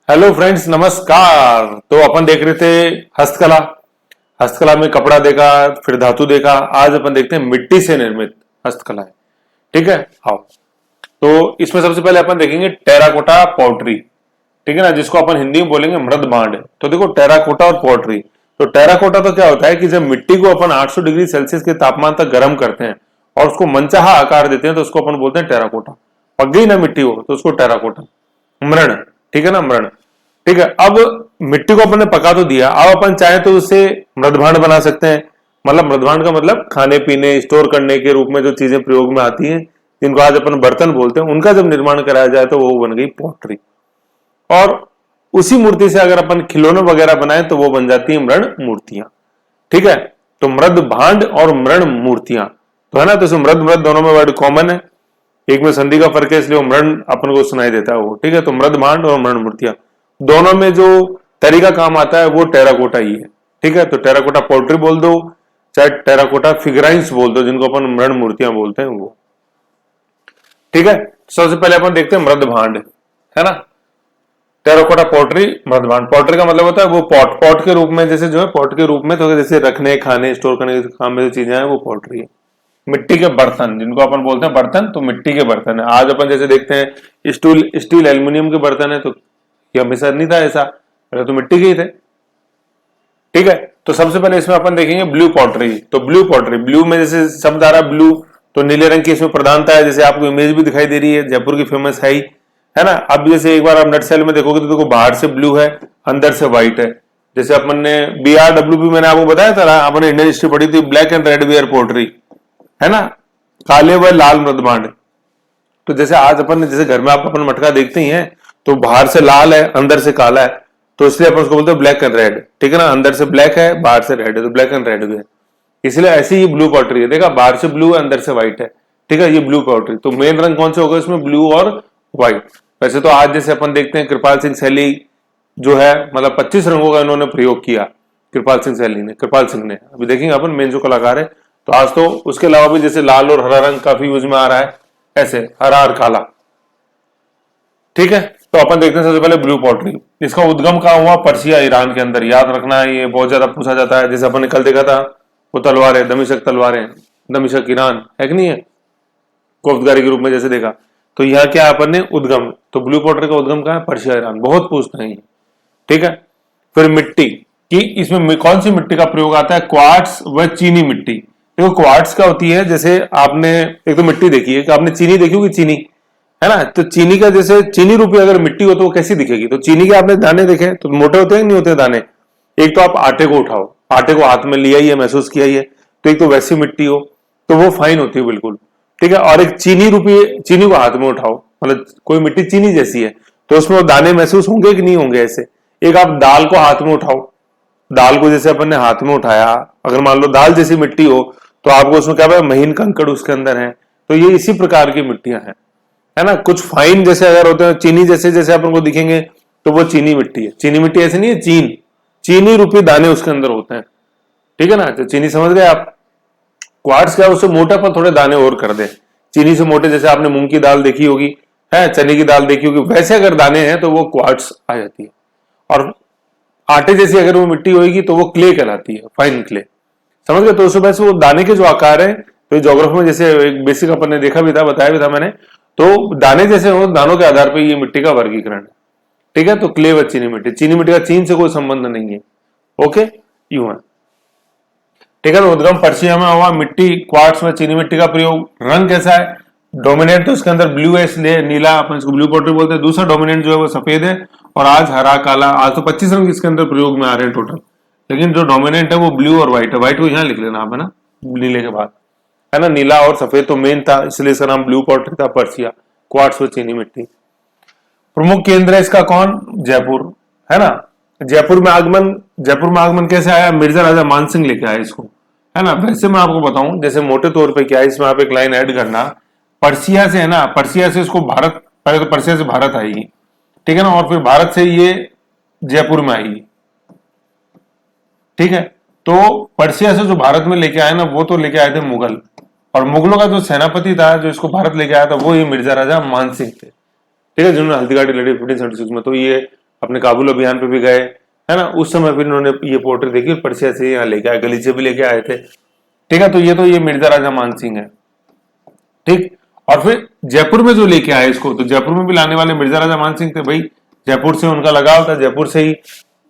Hello friends, नमस्कार। तो अपन देख रहे थे हस्तकला। हस्तकला में कपड़ा देखा, फिर धातु देखा। आज अपन देखते हैं मिट्टी से निर्मित हस्तकलाएं। ठीक है, आओ। तो इसमें सबसे पहले अपन देखेंगे टेराकोटा पॉटरी। ठीक है ना, जिसको अपन हिंदी में बोलेंगे मृद भांड। तो देखो, टेराकोटा और पॉटरी। तो टेराकोटा तो क्या होता है कि जब मिट्टी को अपन 800 डिग्री सेल्सियस के तापमान तक गर्म करते हैं और उसको मनचाहा आकार देते हैं तो उसको अपन बोलते हैं टेराकोटा। पक गई ना मिट्टी हो तो उसको टेराकोटा। मृण, ठीक है ना, मृण। ठीक है, अब मिट्टी को अपन ने पका तो दिया, अब अपन चाहे तो उससे मृदभांड बना सकते हैं। मतलब मृदभांड का मतलब खाने पीने स्टोर करने के रूप में जो चीजें प्रयोग में आती हैं, जिनको आज अपन बर्तन बोलते हैं, उनका जब निर्माण कराया जाए तो वो बन गई पॉटरी। और उसी मूर्ति से अगर अपन खिलौने वगैरह बनाए तो वो बन जाती है मृण मूर्तियां। ठीक है, तो मृद भांड और मृण मूर्तियां तो है ना। तो मृद मृद दोनों में वर्ड कॉमन है, एक में संधि का फर्क है, इसलिए मृण अपन को सुनाई देता है वो। ठीक है, तो मृद भांड और मृण मूर्तियां दोनों में जो तरीका काम आता है वो टेराकोटा ही है। ठीक है, तो टेराकोटा पोल्ट्री बोल दो, चाहे टेराकोटा फिगराइंस बोल दो, जिनको अपन मृण मूर्तियां बोलते हैं वो। ठीक है, सबसे पहले अपन देखते हैं मृद भांड, है ना। टेराकोटा पोट्री, मृद भांड। पोट्री का मतलब होता है वो पॉट, पॉट के रूप में, जैसे जो है पॉट के रूप में, तो जैसे रखने खाने स्टोर करने के काम में जो चीजें हैं वो पोट्री है। मिट्टी के बर्तन, जिनको अपन बोलते हैं बर्तन, तो मिट्टी के बर्तन है। आज अपन जैसे देखते हैं स्टील स्टील एल्यूमिनियम के बर्तन है, तो ये हमेशा नहीं था ऐसा, पहले तो मिट्टी के ही थे। ठीक है, तो सबसे पहले इसमें अपन देखेंगे ब्लू पॉटरी। तो ब्लू पॉटरी, ब्लू में जैसे शब्द आ रहा है ब्लू, तो नीले रंग की इसमें प्रधानता है। जैसे आपको इमेज भी दिखाई दे रही है, जयपुर की फेमस है ना। अब जैसे एक बार आप नट सेल में देखोगे तो देखो बाहर से ब्लू है, अंदर से व्हाइट है। जैसे अपन ने BRWP मैंने आपको बताया था, आपने इंडियन हिस्ट्री पढ़ी थी, black and red ware pottery, है ना, काले व लाल मृदभांड। तो जैसे आज अपन ने, जैसे घर में आप अपन मटका देखते ही हैं, तो बाहर से लाल है अंदर से काला है, तो इसलिए अपन उसको बोलते हैं ब्लैक एंड रेड। ठीक है ना, अंदर से ब्लैक है बाहर से रेड है, तो ब्लैक एंड रेड भी है। इसलिए ऐसी ही ब्लू पॉटरी है, देखा, बाहर से ब्लू है अंदर से व्हाइट है। ठीक है, ये ब्लू पॉटरी। तो मेन रंग कौन से होगा इसमें, ब्लू और व्हाइट। वैसे तो आज जैसे अपन देखते हैं कृपाल सिंह सैली जो है, मतलब 25 रंगों का इन्होंने प्रयोग किया, कृपाल सिंह सैली ने, कृपाल सिंह ने। अभी देखेंगे अपन मेन जो कलाकार है, तो आज तो उसके अलावा भी जैसे लाल और हरा रंग काफी यूज में आ रहा है, ऐसे हरा और काला। ठीक है, तो अपन देखते हैं सबसे पहले ब्लू पॉटरी। इसका उद्गम कहाँ हुआ, पर्सिया ईरान के अंदर। याद रखना है, ये बहुत ज्यादा पूछा जाता है। जैसे अपन ने कल देखा था वो तलवारें, दमिशक तलवारें, दमिशक ईरान है कि नहीं है, कोफ्तगारी के रूप में जैसे देखा। तो यहाँ क्या अपन ने उद्गम, तो ब्लू पॉटरी का उद्गम कहाँ है, पर्सिया ईरान। बहुत पूछते हैं ये। ठीक है, फिर मिट्टी कि इसमें कौन सी मिट्टी का प्रयोग आता है, क्वार्ट्स व चीनी मिट्टी। देखो क्वार्ट्स क्या होती है, जैसे आपने एक तो मिट्टी देखी है कि आपने चीनी देखी होगी, चीनी, है ना। तो चीनी का, जैसे चीनी रूपी अगर मिट्टी हो तो वो कैसी दिखेगी। तो चीनी के आपने दाने देखे तो मोटे होते हैं नहीं होते दाने। एक तो आप आटे को उठाओ, आटे को हाथ में लिया ही है, महसूस किया ही है, तो एक तो वैसी मिट्टी हो तो वो फाइन होती है बिल्कुल। ठीक है, और एक चीनी रूपी, चीनी को हाथ में उठाओ, मतलब कोई मिट्टी चीनी जैसी है, तो उसमें वो दाने महसूस होंगे कि नहीं होंगे ऐसे। एक आप दाल को हाथ में उठाओ, दाल को जैसे अपन ने हाथ में उठाया, अगर मान लो दाल जैसी मिट्टी हो तो आपको उसमें क्या महीन कंकड़ उसके अंदर है। तो ये इसी प्रकार की मिट्टियां हैं, है ना। कुछ फाइन जैसे अगर होते हैं चीनी जैसे, जैसे अपन को दिखेंगे तो वो चीनी मिट्टी है। चीनी मिट्टी ऐसे नहीं है, चीनी रूपी दाने उसके अंदर होते हैं। ठीक है ना, तो चीनी समझ गए आप। क्वार्ट्स क्या, उससे मोटा पर थोड़े दाने और कर दे, चीनी से मोटे। जैसे आपने मूंग की दाल देखी होगी, है, चने की दाल देखी होगी, वैसे अगर दाने हैं तो वो क्वार्ट्स आ जाती है। और आटे जैसी अगर वो मिट्टी होगी तो वो क्ले कहलाती है, फाइन क्ले। समझ गए। तो उस वजह से वो दाने के जो आकार है, तो ज्योग्राफी में जैसे एक बेसिक अपन ने देखा भी था, बताया भी था मैंने, तो दाने जैसे हो, दानों के आधार पर ये मिट्टी का वर्गीकरण है। ठीक है, तो क्ले व चीनी मिट्टी, चीनी मिट्टी का चीन से कोई संबंध नहीं है। ओके, यूं है। ठीक है, तो उद्गम पर्शिया में हुआ, मिट्टी क्वार्ट्स में चीनी मिट्टी का प्रयोग। रंग कैसा है, डोमिनेंट तो इसके अंदर ब्लू है, इसलिए नीला, अपन इसको ब्लू पॉटरी बोलते हैं। दूसरा डोमिनेंट जो है वो सफेद है, और आज हरा काला। आज तो 25 रंग इसके अंदर प्रयोग में आ रहे हैं टोटल, लेकिन जो डोमिनेंट है वो ब्लू और व्हाइट है। व्हाइट को यहाँ लिख लेना आप, है ना, नीले के बाद, है ना। नीला और सफेद तो मेन था, इसलिए इसका नाम ब्लू पॉटरी था, पर्सिया, क्वार्ट्स व चीनी मिट्टी। प्रमुख केंद्र है इसका कौन, जयपुर, है ना। जयपुर में आगमन कैसे आया, मिर्जा राजा मानसिंह लेके आया इसको, है ना। वैसे मैं आपको बताऊं, जैसे मोटे तौर पे क्या है, इसमें आप एक लाइन ऐड करना, पर्सिया से, है ना, पर्सिया से इसको भारत, पहले तो पर्सिया से भारत आएगी, ठीक है ना, और फिर भारत से ये जयपुर में आएगी। ठीक है, तो पर्सिया से जो भारत में लेके आए ना, वो तो लेके आए थे मुगल, और मुगलों का जो सेनापति था जो इसको भारत लेके आया था वो ही मिर्जा राजा मानसिंह थे। ठीक है, जिन्होंने हल्दीघाटी लड़ी 1576 में। तो ये अपने काबुल अभियान पे भी गए, है ना। उस समय फिर इन्होंने ये पोर्ट्री देखी और पर्शिया से यहाँ लेके आए, गलीचे भी लेके आए थे, ठीक है। तो ये मिर्जा राजा मानसिंह है, ठीक। और फिर जयपुर में जो लेके आए इसको, तो जयपुर में भी लाने वाले मिर्जा राजा मानसिंह थे भाई, जयपुर से उनका लगाव था, जयपुर से ही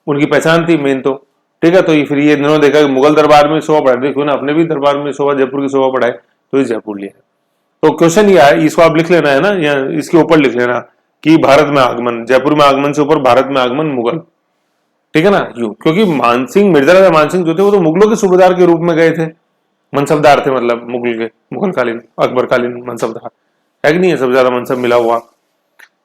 उनकी पहचान थी मेन, तो ठीक है। तो फिर ये इन्होंने देखा कि मुगल दरबार में शोभा बढ़ाई, देखो ना अपने भी दरबार में शोभा, जयपुर की शोभा बढ़ाए, तो ये जयपुर लिया। तो क्वेश्चन ये है, इसको आप लिख लेना है ना, या इसके ऊपर लिख लेना कि भारत में आगमन, जयपुर में आगमन से ऊपर भारत में आगमन मुगल, ठीक है ना, यूं। क्योंकि मानसिंह, मिर्जा राजा मानसिंह जो थे वो तो मुगलों के सूबेदार के रूप में गए थे, मनसबदार थे, मतलब मुगल कालीन, अकबर कालीन मनसबदार है कि नहीं है, सबसे ज्यादा मनसब मिला हुआ,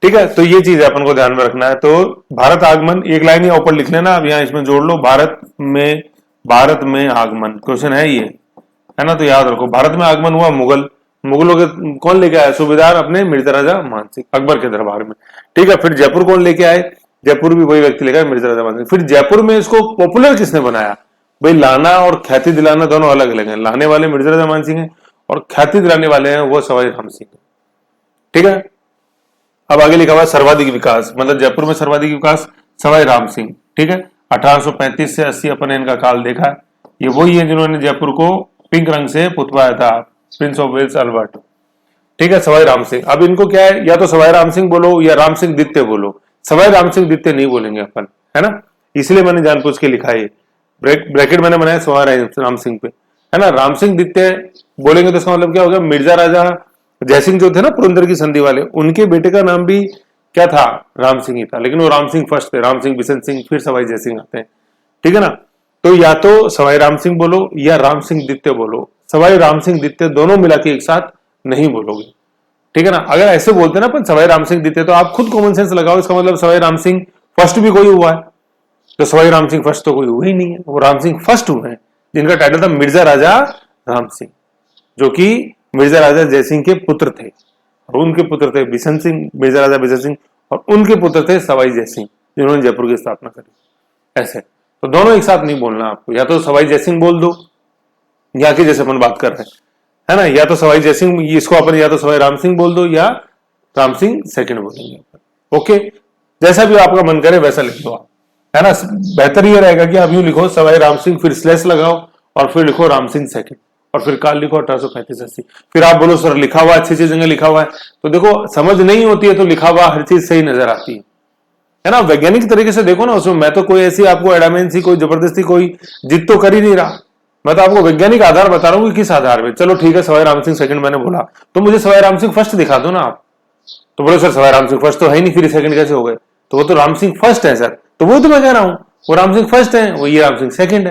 ठीक है। तो ये चीज अपन को ध्यान में रखना है। तो भारत आगमन एक लाइन ही ऊपर लिख लेना, अब यहाँ इसमें जोड़ लो, भारत में आगमन, क्वेश्चन है ये, है ना। तो याद रखो, भारत में आगमन हुआ मुगलों के कौन लेके आया, सूबेदार अपने मिर्जा राजा मानसिंह, अकबर के दरबार में, ठीक है। फिर जयपुर कौन लेके आए, जयपुर भी वही व्यक्ति लेके आए, मिर्जा राजा मानसिंह। फिर जयपुर में इसको पॉपुलर किसने बनाया भाई, लाना और ख्याति दिलाना दोनों अलग अलग हैं, लाने वाले मिर्जा राजा मानसिंह हैं और ख्याति दिलाने वाले हैं वो सवाई राम सिंह, ठीक है। अब आगे लिखा हुआ सर्वाधिक विकास, मतलब जयपुर में सर्वाधिक विकास सवाई राम सिंह, ठीक है। 1835 से 80 अपन ने इनका काल देखा है, ये वही है जिन्होंने जयपुर को पिंक रंग से पुतवाया था, प्रिंस ऑफ वेल्स अल्बर्ट, ठीक है, सवाई राम सिंह। अब इनको क्या है, या तो सवाई राम सिंह बोलो या राम सिंह द्वितीय बोलो, सवाई राम सिंह द्वितीय नहीं बोलेंगे अपन, है ना, इसलिए मैंने जानबूझ के लिखा है, ब्रैकेट मैंने बनाया सवाई राम सिंह पे, है ना। राम सिंह द्वितीय बोलेंगे तो इसका मतलब क्या होगा, मिर्जा राजा जयसिंह जो थे ना पुरंदर की संधि वाले, उनके बेटे का नाम भी क्या था, राम सिंह ही था, लेकिन वो राम सिंह फर्स्ट थे, राम सिंह, बिशन सिंह, फिर सवाई जयसिंह आते हैं, ठीक है ना। तो या तो सवाई राम सिंह बोलो या राम सिंह द्वितीय बोलो, सवाई राम सिंह द्वितीय दोनों मिला के एक साथ नहीं बोलोगे, ठीक है ना। अगर ऐसे बोलते ना अपन सवाई राम सिंह द्वितीय, तो आप खुद कॉमन सेंस लगाओ, इसका मतलब सवाई राम सिंह फर्स्ट भी कोई हुआ है, तो सवाई राम सिंह फर्स्ट तो कोई हुआ ही नहीं है, वो राम सिंह फर्स्ट हुए हैं जिनका टाइटल था मिर्जा राजा राम सिंह, जो कि मिर्जा राजा जयसिंह के पुत्र थे, और उनके पुत्र थे बिशन सिंह, मिर्जा राजा बिशन सिंह, और उनके पुत्र थे सवाई जयसिंह जिन्होंने जयपुर की स्थापना करी। ऐसे तो दोनों एक साथ नहीं बोलना आपको, या तो सवाई जयसिंह बोल दो, या कि जैसे अपन बात कर रहे हैं, है ना, या तो सवाई जयसिंह, इसको अपन या तो सवाई राम सिंह बोल दो या राम सिंह सेकंड बोलेंगे, ओके, जैसा भी आपका मन करे वैसा लिख दो आप, है ना। बेहतर ये रहेगा कि आप यूं लिखो सवाई राम सिंह, फिर स्लैश लगाओ और फिर लिखो राम सिंह सेकंड, और फिर काल लिखो 1835-80। फिर आप बोलो सर लिखा हुआ अच्छी जगह लिखा हुआ है, तो देखो समझ नहीं होती है तो लिखा हुआ हर चीज सही नजर आती है ना। वैज्ञानिक तरीके से देखो ना, उसमें मैं तो कोई ऐसी आपको एडामेंसी, कोई जबरदस्ती, कोई जिद तो कर ही नहीं रहा, मैं तो आपको वैज्ञानिक आधार बता रहा हूँ कि किस आधार पे। चलो ठीक है, सवाई राम सिंह सेकंड मैंने बोला, तो मुझे सवाई राम सिंह फर्स्ट दिखा दो ना आप, तो बोलो सर सवाई राम सिंह फर्स्ट तो है ही नहीं, फिर सेकंड कैसे हो गए, तो वो तो राम सिंह फर्स्ट है सर, तो वो तो मैं कह रहा हूँ वो राम सिंह फर्स्ट है, वो ये राम सिंह सेकंड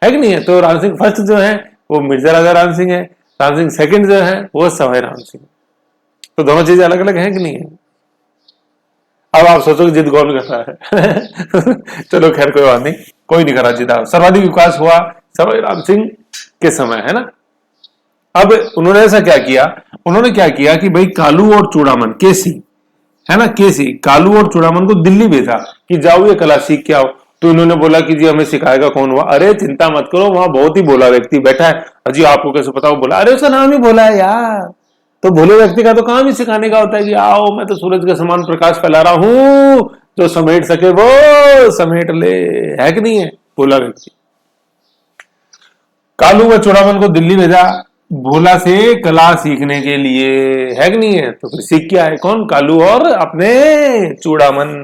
है कि नहीं है। तो राम सिंह फर्स्ट जो है वो मिर्जा राजा राम सिंह है, राम सिंह सेकंड जो है वो सवाई राम सिंह, तो दोनों चीजें अलग अलग है कि नहीं है। अब आप सोचो कि जिद कौन कर रहा है चलो खैर कोई बात नहीं, कोई नहीं करा जिद, सर्वाधिक विकास हुआ सवाई राम सिंह के समय, है ना। अब उन्होंने ऐसा क्या किया, उन्होंने क्या किया कि भाई कालू और चूड़ामन, केसी है ना, केसी, कालू और चूड़ामन को दिल्ली भेजा कि जाओ ये कला सीख के आओ। तो इन्होंने बोला कि जी हमें सिखाएगा कौन हुआ, अरे चिंता मत करो, वहां बहुत ही भोला व्यक्ति बैठा है, अजी आपको कैसे पता, वो बोला अरे उसका नाम ही भोला है यार, तो भोले व्यक्ति का तो काम ही सिखाने का होता है कि आओ मैं तो सूरज के समान प्रकाश फैला रहा हूं, जो समेट सके वो समेट ले, है कि नहीं है, भोला व्यक्ति। कालू व चूड़ामन को दिल्ली भेजा भोला से कला सीखने के लिए, है कि नहीं है। तो फिर सीख के आए कौन, कालू और अपने चूड़ामन,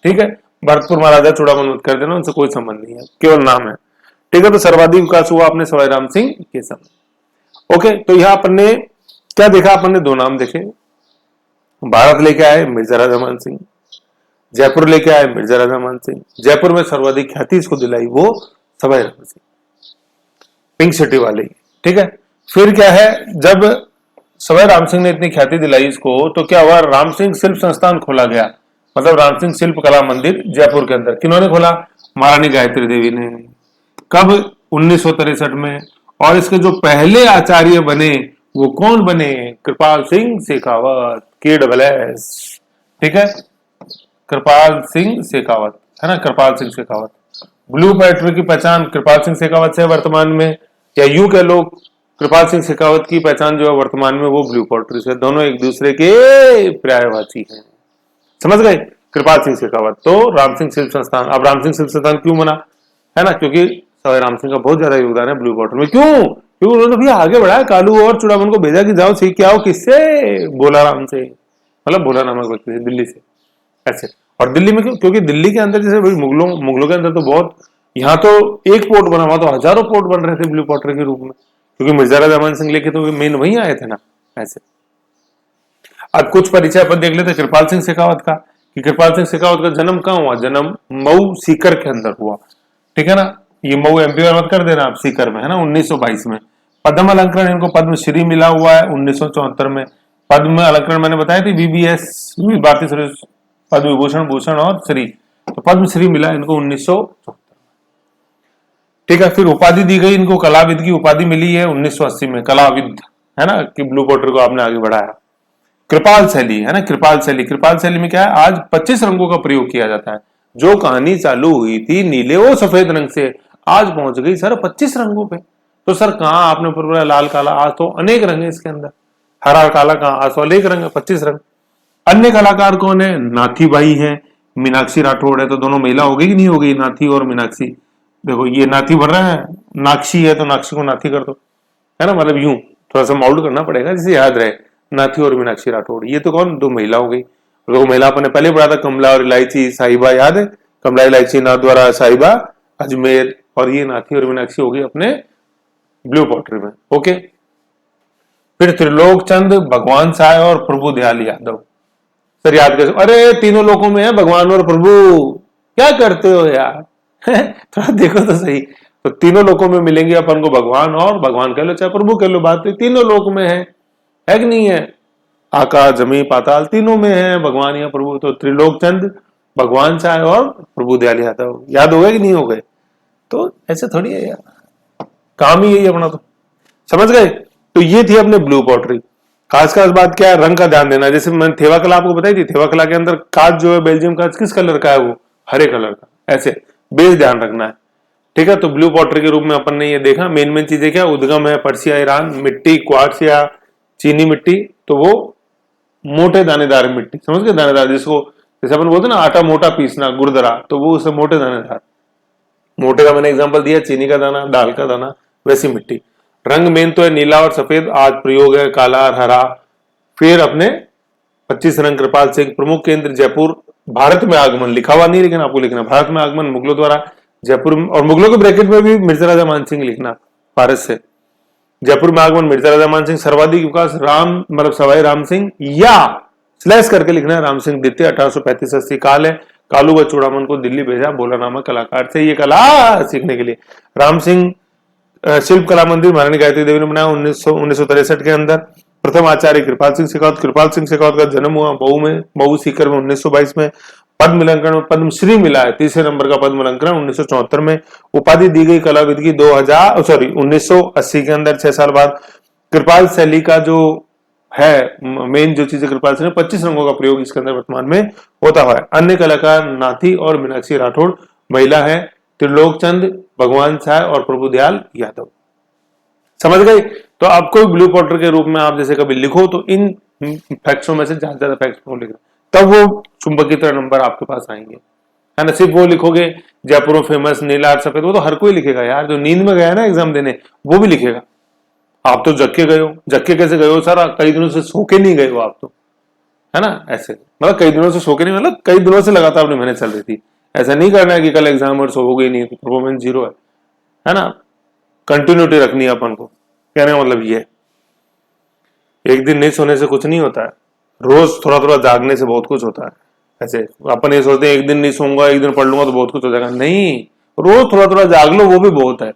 ठीक है। भरतपुर महाराजा चूड़ामन मत कर देना, उनसे कोई संबंध नहीं है, केवल नाम है, ठीक है। तो सर्वाधिक विकास हुआ अपने सवाई राम सिंह के समय, ओके। तो यहां अपन ने क्या देखा, अपन ने दो नाम देखे, भारत लेके आए मिर्जा राजा मान सिंह, जयपुर लेके आए मिर्जा राजा मान सिंह, जयपुर में सर्वाधिक ख्याति इसको दिलाई वो सवाई राम सिंह, पिंक सिटी वाले, ठीक है। फिर क्या है, जब सवाई राम सिंह ने इतनी ख्याति दिलाई इसको, तो क्या हुआ, राम सिंह शिल्प संस्थान खोला गया, मतलब राम सिंह शिल्प कला मंदिर जयपुर के अंदर, किन्होंने खोला, महारानी गायत्री देवी ने, कब, 1963 में। और इसके जो पहले आचार्य बने वो कौन बने, कृपाल सिंह शेखावत, KSS, ठीक है, कृपाल सिंह शेखावत, है ना, कृपाल सिंह शेखावत। ब्लू पोएट्री की पहचान कृपाल सिंह शेखावत से वर्तमान में, या यूं कह लो कृपाल सिंह शेखावत की पहचान जो है वर्तमान में वो ब्लू पोएट्री से, दोनों एक दूसरे के पर्यायवाची हैं, समझ गए। कृपाल सिंह शेखावत। तो राम सिंह शिल्प संस्थान, अब राम सिंह शिल्प संस्थान क्यों बना, है ना, क्योंकि सवाई राम सिंह का बहुत ज्यादा योगदान है ब्लू वाटर में। क्यों? क्योंकि उन्होंने भैया आगे बढ़ाया, कालू और चूड़ामन को भेजा कि जाओ सीख के आओ, किससे? भोला राम से, मतलब भोला नामक व्यक्ति से, दिल्ली से, ऐसे। और दिल्ली में क्यों? क्योंकि दिल्ली के अंदर जैसे भाई मुगलों के अंदर तो बहुत, यहाँ तो एक पोर्ट बना हुआ, तो हजारों पोर्ट बन रहे थे ब्लू वाटर के रूप में, क्योंकि मिर्जा राजा अमान सिंह लेके तो मेन वहीं आए थे ना, ऐसे। अब कुछ परिचय अपन देख लेते कृपाल सिंह शेखावत का, कि कृपाल सिंह शेखावत का जन्म कहाँ हुआ? जन्म मऊ सीकर के अंदर हुआ, ठीक है ना। ये मऊ एमपी में मत कर देना आप, सीकर में, है ना, 1922 में। पद्म अलंकरण इनको पद्मश्री मिला हुआ है 1974 में। पद्म अलंकरण मैंने बताया थी, बीबीएस, भारतीय सुरेश, पद्म विभूषण, भूषण और श्री, तो पद्मश्री मिला इनको 1974। ठीक है, फिर उपाधि दी गई इनको, कलाविद की उपाधि मिली है 1980 में, कलाविद, है ना, कि ब्लू वाटर को आपने आगे बढ़ाया। कृपाल शैली, है ना, कृपाल शैली, कृपाल शैली में क्या है, आज 25 रंगों का प्रयोग किया जाता है। जो कहानी चालू हुई थी नीले और सफेद रंग से, आज पहुंच गई सर 25 रंगों पे। तो सर कहां आपने पूरा लाल काला, आज तो अनेक रंग है इसके अंदर, हरा काला कहां, आज तो अनेक रंग है, 25 रंग। अन्य कलाकार कौन है? नाथी बाई है, मीनाक्षी राठौड़ है, तो दोनों महिला हो गई कि नहीं हो गई, नाथी और मीनाक्षी। देखो ये नाथी बन रहा है, नाक्षी है तो नाक्षी को नाथी कर दो, है ना, मतलब यूं थोड़ा सा माउल्ड करना पड़ेगा जिसे याद रहे, नाथी और मीनाक्षी राठौड़, ये तो कौन, दो महिला हो गई। दो महिला अपने पहले पढ़ा था, कमला और इलायची साहिबा, याद है, कमला इलायची नाथद्वारा साहिबा अजमेर, और ये नाथी और मीनाक्षी हो गई अपने ब्लू वाटर में। ओके, फिर त्रिलोक चंद, भगवान साय और प्रभु दयाल यादव। सर याद कैसे? अरे तीनों लोकों में है भगवान और प्रभु, क्या करते हो यार थोड़ा देखो तो सही। तो तीनों लोकों में मिलेंगे अपन को भगवान, और भगवान कह लो चाहे प्रभु कह लो, बात तो तीनों लोक में है कि नहीं है? आकाश जमी पाताल तीनों में है भगवान या प्रभु। तो त्रिलोक चंद, भगवान साय और प्रभु दयाल यादव, याद हो गए कि नहीं हो गए? तो ऐसे थोड़ी है यार, काम ही यही अपना, तो समझ गए। तो ये थी अपने ब्लू पॉटरी। खास बात क्या है, रंग का ध्यान देना। जैसे मैंने थेवा कला आपको बताई थी, थेवा कला के अंदर कांच जो है, बेल्जियम कांच किस कलर का है? वो हरे कलर का, ऐसे बेस ध्यान रखना है, ठीक है। तो ब्लू पॉटरी के रूप में अपन ने ये देखा, मेन चीजें क्या, उद्गम है पर्सिया ईरान, मिट्टी क्वार्ट्स या चीनी मिट्टी, तो वो मोटे दानेदार मिट्टी, समझ गए, दानेदार, जिसको जैसे अपन बोलते ना आटा मोटा पीसना, गुरदरा, तो वो उससे मोटे दानेदार, मोटे का मैंने एग्जांपल दिया, चीनी का दाना, दाल का दाना, वैसी मिट्टी। रंग मेन तो है नीला और सफेद, आज प्रयोग है काला और हरा। फिर अपने 25 रंग कृपाल सिंह, प्रमुख केंद्र जयपुर, भारत में आगमन लिखा हुआ नहीं लेकिन आपको लिखना, भारत में आगमन मुगलों द्वारा जयपुर, और मुगलों के ब्रैकेट में भी मिर्जा राजा मान सिंह लिखना, भारत से जयपुर में आगमन मिर्जा राजा मान सिंह, सर्वाधिक विकास राम, मतलब सवाई राम सिंह, या स्लैश करके लिखना है राम सिंह द्वितीय, 1835-80 काल है। कालू व चूड़ामन को दिल्ली भेजा भोला नामक कलाकार से ये कला सीखने के लिए। राम सिंह शिल्प कला मंदिर महारानी गायत्री देवी ने बनाया 1963 के अंदर। प्रथम आचार्य कृपाल सिंह शेखावत, कृपाल सिंह शेखावत का जन्म हुआ मऊ में, मऊ सीकर में 1922 में। पद्म अलंकरण में पद्मश्री मिला है, तीसरे नंबर का पद्म अलंकरण 1974 में। उपाधि दी गई कलाविद की 1980 के अंदर, 6 साल बाद। कृपाल शैली का जो है मेन जो चीज कृपाल सिंह ने 25 रंगों का प्रयोग इसके अंदर वर्तमान में होता है। अन्य कलाकार नाथी और मीनाक्षी राठौड़, महिला है त्रिलोक चंद, भगवान साय और प्रभु दयाल यादव। समझ गए। तो आपको ब्लू पॉटर के रूप में आप जैसे कभी लिखो तो इन फैक्ट्सों में से ज्यादा फैक्ट्स को लिखना, तब वो चुंबक की तरह नंबर आपके पास आएंगे, है ना। सिर्फ वो लिखोगे जयपुर फेमस नीला और सफेद, वो तो हर कोई लिखेगा यार, जो नींद में गया ना एग्जाम देने वो भी लिखेगा। आप तो जग के गए हो, जग के कैसे गए हो सर? कई दिनों से सो के नहीं गए हो आप तो, है ना, ऐसे मतलब कई दिनों से सो के नहीं, मतलब कई दिनों से लगातार अपनी मेहनत चल रही थी। ऐसा नहीं करना है कि कल एग्जाम और सोओगे नहीं तो परफॉर्मेंस जीरो है ना। कंटिन्यूटी रखनी है अपन को, कहने का मतलब ये, एक दिन नहीं सोने से कुछ नहीं होता है, रोज थोड़ा थोड़ा जागने से बहुत कुछ होता है। ऐसे अपन ये सोचते हैं एक दिन नहीं सोऊंगा, एक दिन पढ़ लूंगा तो बहुत कुछ हो जाएगा, नहीं, रोज थोड़ा थोड़ा जाग लो, वो भी बहुत है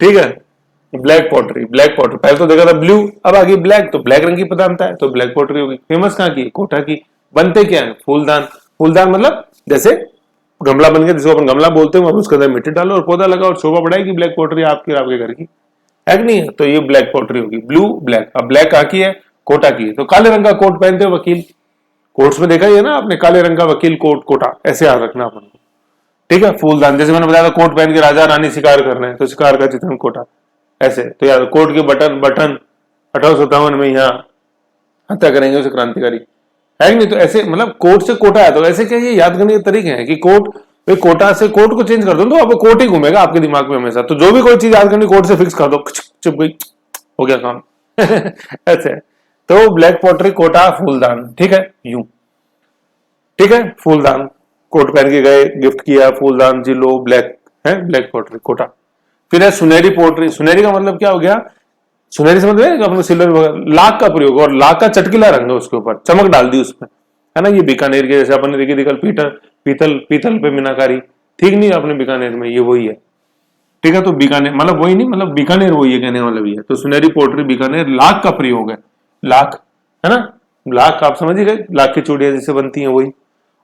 ठीक है। ब्लैक पॉटरी, ब्लैक पॉटरी पहले तो देखा था ब्लू, अब आगे ब्लैक, तो ब्लैक रंग की प्रधानता है, तो ब्लैक पॉटरी होगी। फेमस कहाँ की? कोटा की। बनते क्या है? फूलदान। फूलदान मतलब जैसे गमला बन गया, जिसको अपन गमला बोलते हैं, उसके अंदर मिट्टी डालो और पौधा लगा और शोभा बढ़ाएगी ब्लैक पॉटरी आपकी और आपके घर की, है कि नहीं है? तो ये ब्लैक पॉटरी होगी, ब्लू ब्लैक। अब ब्लैक कहाँ की है? कोटा की है। तो काले रंग का कोट पहनते हो वकील, कोर्ट्स में देखा ही है ना आपने, काले रंग का वकील कोट, कोटा, ऐसे याद रखना अपन को, ठीक है। फूलदान, जैसे मैंने बताया था कोट पहन के राजा रानी शिकार कर रहे हैं, तो शिकार का चित्रण कोटा, ऐसे। तो यार कोट के बटन 1857 में यहाँ हत्या करेंगे उसे क्रांतिकारी, है कि नहीं? तो ऐसे मतलब कोट से कोटा है, तो ऐसे क्या ये याद करने के तरीके हैं कि कोट, भाई कोटा से कोट को चेंज कर दो तो अब कोट ही घूमेगा आपके दिमाग में हमेशा। तो जो भी कोई चीज याद करनी कोट से फिक्स कर दो, चुप गई, हो गया काम। ऐसे तो ब्लैक पॉटरी कोटा फूलदान, ठीक है यूं, ठीक है फूलदान, कोट पहन के गए, गिफ्ट किया, फूलदान जी लो, ब्लैक है, ब्लैक पॉटरी कोटा। फिर है सुनहरी पोट्री। सुनहरी का मतलब क्या हो गया? सुनहरी समझ रहे अपने सिल्वर, लाख का प्रयोग, और लाख का चटकीला रंग है उसके ऊपर, चमक डाल दी उसमें, है ना। ये बीकानेर के जैसे अपन ने देखी दिखल पीतल पीतल पे मीनाकारी, ठीक नहीं अपने बीकानेर में, ये वही है, ठीक है। तो बीकानेर मतलब वही नहीं, मतलब बीकानेर वही है कहने वाला भी है। तो सुनहरी पोट्री बीकानेर, लाख का प्रयोग है, लाख, है ना, लाख आप समझ ही गए, लाख की चूड़ियां जैसे बनती हैं वही।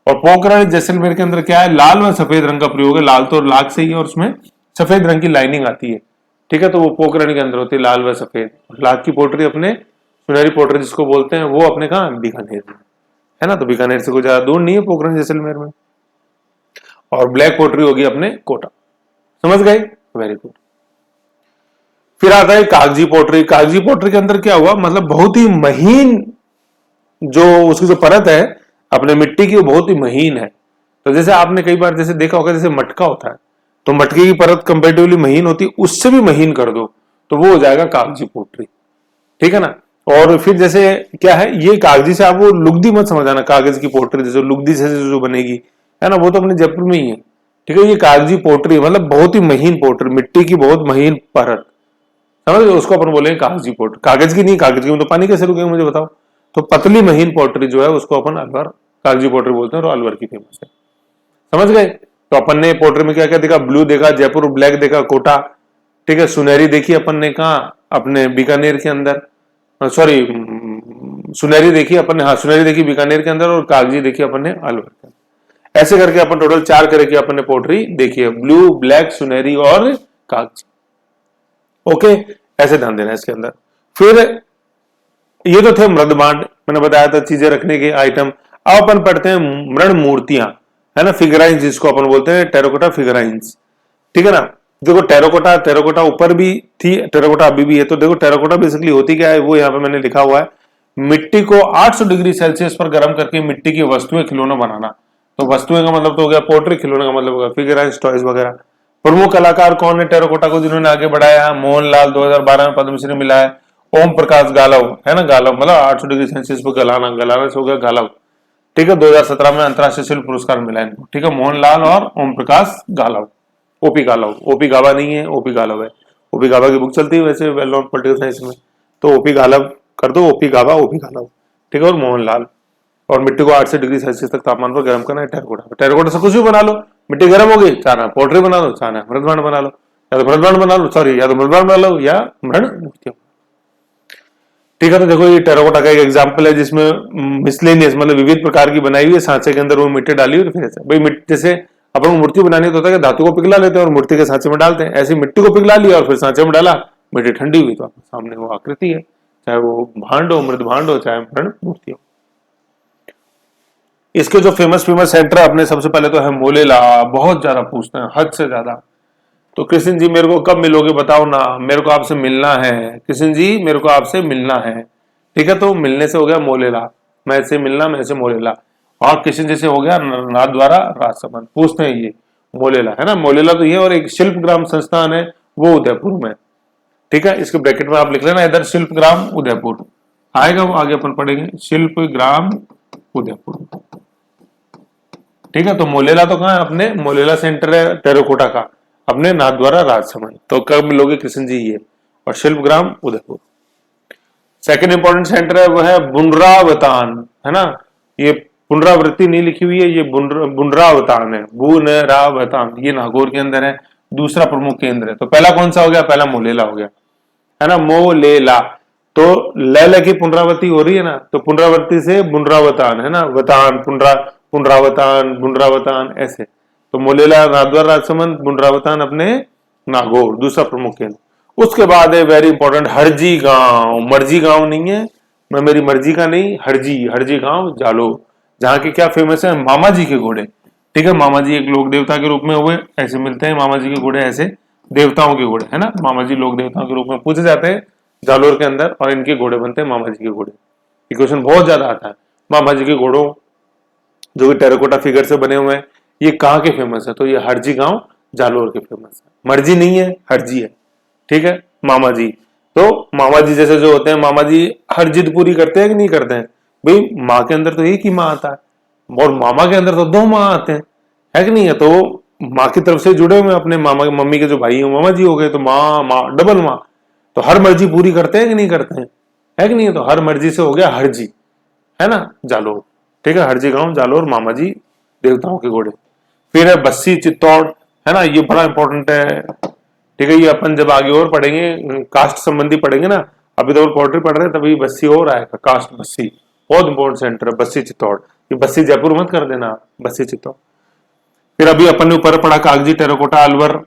और पोखरण जैसलमेर के अंदर क्या है? लाल व सफेद रंग का प्रयोग है, लाल तो लाख से ही है और उसमें सफेद रंग की लाइनिंग आती है, ठीक है। तो वो पोखरण के अंदर होती है लाल व सफेद। लाख की पोटरी अपने, सुनहरी पोटरी जिसको बोलते हैं, वो अपने कहा बीकानेर में, है ना। तो बीकानेर से कोई ज्यादा दूर नहीं है पोखरण जैसलमेर में। और ब्लैक पोटरी होगी अपने कोटा, समझ गए, वेरी गुड। फिर आता है कागजी पोटरी। कागजी पोटरी के अंदर क्या हुआ, मतलब बहुत ही महीन जो उसकी जो परत है अपने मिट्टी की, वो बहुत ही महीन है। तो जैसे आपने कई बार जैसे देखा होगा, जैसे मटका होता है तो मटके की परत कंपेरेटिवली महीन होती है, उससे भी महीन कर दो तो वो हो जाएगा कागजी पोटरी, ठीक है ना। और फिर जैसे क्या है, ये कागजी से आप वो लुगदी मत समझ आना, कागज की पोटरी जैसे लुगदी से जो बनेगी, है ना, वो तो अपने जयपुर में ही है, ठीक है। ये कागजी पोटरी मतलब बहुत ही महीन पोटरी, मिट्टी की बहुत महीन परत, समझ लो, उसको अपन बोलेंगे कागजी पोटरी। कागज की नहीं, कागज की में तो पानी कैसे रुकेगा मुझे बताओ। तो पतली महीन पोटरी जो है उसको अपन अलवर कागजी पोटरी बोलते हैं, और अलवर की फेमस है, समझ गए। तो अपन ने पोटरी में क्या क्या देखा? ब्लू देखा, जयपुर ब्लैक देखा, कोटा, ठीक है। सुनहरी देखी अपन ने कहा? अपने बीकानेर के अंदर, सॉरी सुनहरी देखी अपन ने, हाँ सुनहरी देखी बीकानेर के अंदर, और कागजी देखी अपन ने अलवर के अंदर। ऐसे करके अपन टोटल 4 तरह की अपन ने पोटरी देखी है, ब्लू ब्लैक सुनहरी और कागजी, ओके। ऐसे ध्यान देना इसके अंदर। फिर ये तो थे मृदभांड, मैंने बताया था चीजें रखने के आइटम। अब अपन पढ़ते हैं मृण मूर्तियां, है ना, फिगराइंस जिसको अपन बोलते हैं, टेराकोटा फिगराइंस, ठीक है ना। देखो टेराकोटा, टेराकोटा ऊपर भी थी, टेराकोटा अभी भी है। तो देखो टेराकोटा बेसिकली होती क्या है, वो यहाँ पे मैंने लिखा हुआ है, मिट्टी को 800 डिग्री सेल्सियस पर गर्म करके मिट्टी की वस्तुएं खिलौना बनाना। तो वस्तुएं का मतलब तो हो गया पोट्री, खिलौने का मतलब होगा फिगराइंस टॉयज वगैरह। प्रमुख कलाकार कौन है टेराकोटा को जिन्होंने आगे बढ़ाया? मोहनलाल 2012 में पद्मश्री मिला है। ओम प्रकाश गालव, है ना, गालव मतलब 800 डिग्री सेल्सियस पर गलाना, गलाना से हो गया गालव, ठीक है। 2017 में अंतरराष्ट्रीय शिल्प पुरस्कार मिला इनको, ठीक है, मोहनलाल और ओम प्रकाश गालव। ओपी गालव, ओपी गावा नहीं है, ओपी गालव है। ओपी गावा की बुक चलती है वैसे वेल नोन पॉलिटिकल साइंस में, तो ओपी गालव कर दो, ओपी गावा ओपी गालव, ठीक है। और मोहनलाल, और मिट्टी को 800 डिग्री सेल्सियस तक तापमान पर गर्म करना है टेराकोटा। टेराकोटा से कुछ भी बना लो, मिट्टी गर्म हो गई, चाहना पोट्री बना लो, चाहना मृदभांड बना लो, या तो मृदभांड बना लो, सॉरी या तो मृदभांड बना लो या मृण मूर्तियां, ठीक है। तो देखो ये टेराकोटा का एक एग्जांपल है जिसमें मिसलेनियस मतलब विविध प्रकार की बनाई हुई है, सांचे के अंदर वो मिट्टी डाली हुई, फिर ऐसे भाई मिट्टी, जैसे अपन को मूर्ति बनानी तो होता है कि धातु को पिघला लेते हैं और मूर्ति के सांचे में डालते हैं, ऐसी मिट्टी को पिघला लिया और फिर सांचे में डाला, मिट्टी ठंडी हुई तो आपके सामने वो आकृति है, चाहे वो भांड हो, मृद भांड हो, चाहे मृण मूर्ति हो। इसके जो फेमस फेमस सेंटर अपने सबसे पहले तो है मोलेला, बहुत ज्यादा पूछते हैं, हद से ज्यादा। तो कृष्ण जी मेरे को कब मिलोगे बताओ ना, मेरे को आपसे मिलना है, कृष्ण जी मेरे को आपसे मिलना है, ठीक है। तो मिलने से हो गया मोलेला, मैं से मिलना, मैं से मोलेला। और कृष्ण जी से हो गया नाथ द्वारा राजसमंद, पूछते हैं ये मोलेला, है ना, मोलेला तो ये। और एक शिल्प ग्राम संस्थान है वो उदयपुर में, ठीक है। इसके ब्रैकेट में आप लिख लेना इधर शिल्प ग्राम उदयपुर आएगा, वो आगे अपन पढ़ेंगे, शिल्प ग्राम उदयपुर, ठीक है। तो मोलेला तो कहाँ है, अपने मोलेला सेंटर है टेराकोटा का, अपने नाथ द्वारा राजसमंद। तो कब मिलोगे कृष्ण जी ये, और शिल्प ग्राम उदयपुर। सेकंड इंपॉर्टेंट सेंटर है वो है बुनरावतान, है ना, ये पुनरावृत्ति नहीं लिखी हुई है, ये बुनरावतान है, बुनरावतान, ये नागौर के अंदर है, दूसरा प्रमुख केंद्र है। तो पहला कौन सा हो गया, पहला मोलेला हो गया, है ना, मोलेला। तो ल की पुनरावृत्ति हो रही है ना, तो पुनरावृत्ति से बुनरावतान, है ना, वतान पुनरावतान बुनरावतान ऐसे। तो मोलेला नाथद्वारा राजसमंद, बुनरावतान अपने नागौर, दूसरा प्रमुख केंद्र। उसके बाद है वेरी इंपॉर्टेंट हरजी गांव, मर्जी गांव नहीं है, मैं मेरी मर्जी का नहीं, हरजी, हरजी गांव जालो, जहां के क्या फेमस है, मामा जी के घोड़े, ठीक है। मामा जी एक लोक देवता के रूप में हुए, ऐसे मिलते हैं मामा जी के घोड़े, ऐसे देवताओं के घोड़े, है ना, मामा जी लोक देवताओं के रूप में पूछे जाते हैं जालोर के अंदर, और इनके घोड़े बनते हैं मामा जी के घोड़े। ये क्वेश्चन बहुत ज्यादा आता है, मामा जी के घोड़ों जो कि टेराकोटा फिगर से बने हुए हैं, ये कहाँ के फेमस है? तो ये हरजी गांव जालोर के फेमस है। मर्जी नहीं है, हरजी है। ठीक है, मामा जी। तो मामा जी जैसे जो होते हैं, मामा जी हर जिद पूरी करते हैं कि नहीं करते हैं? भाई माँ के अंदर तो एक ही माँ आता है और मामा के अंदर तो दो माँ आते हैं, है कि नहीं है? तो माँ की तरफ से जुड़े हुए अपने मामा मम्मी के जो भाई हैं मामा जी हो गए, तो माँ माँ डबल माँ, तो हर मर्जी पूरी करते हैं कि नहीं करते हैं? है कि नहीं है? तो हर मर्जी से हो गया हरजी, है ना, जालोर। ठीक है, हरजी गांव जालोर, मामा जी देवताओं के घोड़े। फिर है बस्सी चित्तौड़, है ना, ये बड़ा इंपॉर्टेंट है। ठीक है, ये अपन जब आगे और पढ़ेंगे, कास्ट संबंधी पढ़ेंगे ना, अभी तो पोल्ट्री पढ़ रहे हैं, तभी बस्सी और आएगा, कास्ट बस्सी, बहुत इंपॉर्टेंट सेंटर है बस्सी चित्तौड़। ये बस्सी जयपुर मत कर देना, बस्सी चित्तौड़। फिर अभी अपन ने ऊपर पढ़ा कागजी टेराकोटा अलवर,